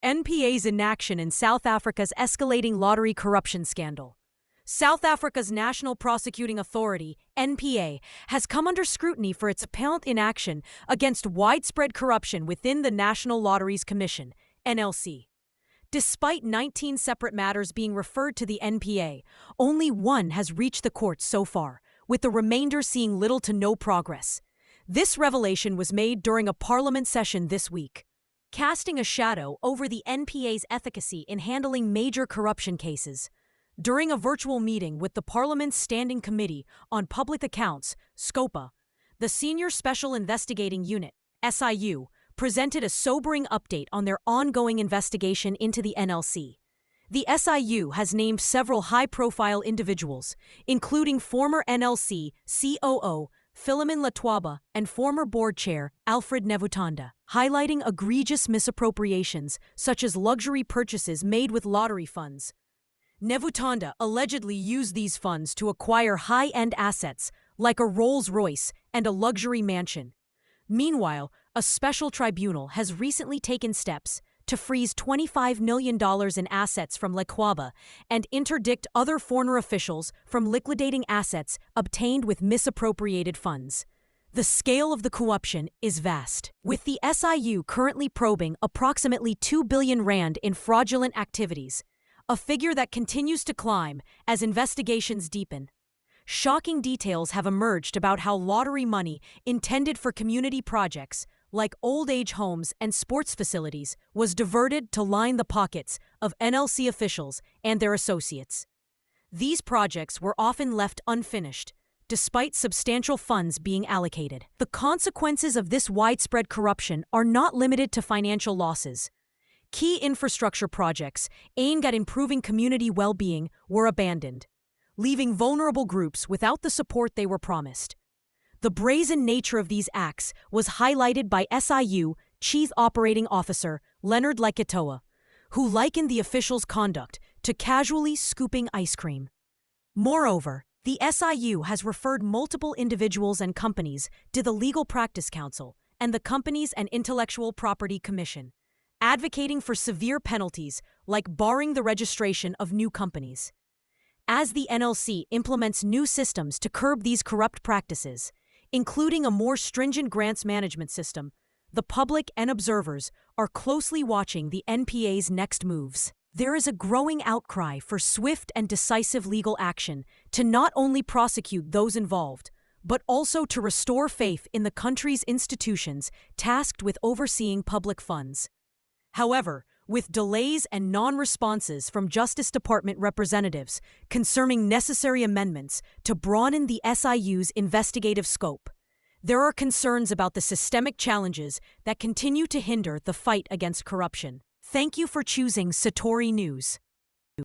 NPA's inaction in South Africa's escalating lottery corruption scandal. South Africa's National Prosecuting Authority, NPA, has come under scrutiny for its apparent inaction against widespread corruption within the National Lotteries Commission, NLC. Despite 19 separate matters being referred to the NPA, only one has reached the courts so far, with the remainder seeing little to no progress. This revelation was made during a parliament session this week, casting a shadow over the NPA's efficacy in handling major corruption cases. During a virtual meeting with the Parliament's Standing Committee on Public Accounts, SCOPA, the Senior Special Investigating Unit, SIU, presented a sobering update on their ongoing investigation into the NLC. The SIU has named several high-profile individuals, including former NLC COO Philemon Letwaba and former board chair Alfred Nevutanda, highlighting egregious misappropriations such as luxury purchases made with lottery funds. Nevutanda allegedly used these funds to acquire high-end assets like a Rolls-Royce and a luxury mansion. Meanwhile, a special tribunal has recently taken steps to freeze $25 million in assets from Letwaba and interdict other former officials from liquidating assets obtained with misappropriated funds. The scale of the corruption is vast, with the SIU currently probing approximately 2 billion rand in fraudulent activities, a figure that continues to climb as investigations deepen. Shocking details have emerged about how lottery money intended for community projects, like old age homes and sports facilities, was diverted to line the pockets of NLC officials and their associates. These projects were often left unfinished, despite substantial funds being allocated. The consequences of this widespread corruption are not limited to financial losses. Key infrastructure projects aimed at improving community well-being were abandoned, leaving vulnerable groups without the support they were promised. The brazen nature of these acts was highlighted by SIU Chief Operating Officer Leonard Lekitoa, who likened the officials' conduct to casually scooping ice cream. Moreover, the SIU has referred multiple individuals and companies to the Legal Practice Council and the Companies and Intellectual Property Commission, advocating for severe penalties like barring the registration of new companies. As the NLC implements new systems to curb these corrupt practices, including a more stringent grants management system, the public and observers are closely watching the NPA's next moves. There is a growing outcry for swift and decisive legal action to not only prosecute those involved, but also to restore faith in the country's institutions tasked with overseeing public funds. However, with delays and non-responses from Justice Department representatives concerning necessary amendments to broaden the SIU's investigative scope, there are concerns about the systemic challenges that continue to hinder the fight against corruption. Thank you for choosing Satori News.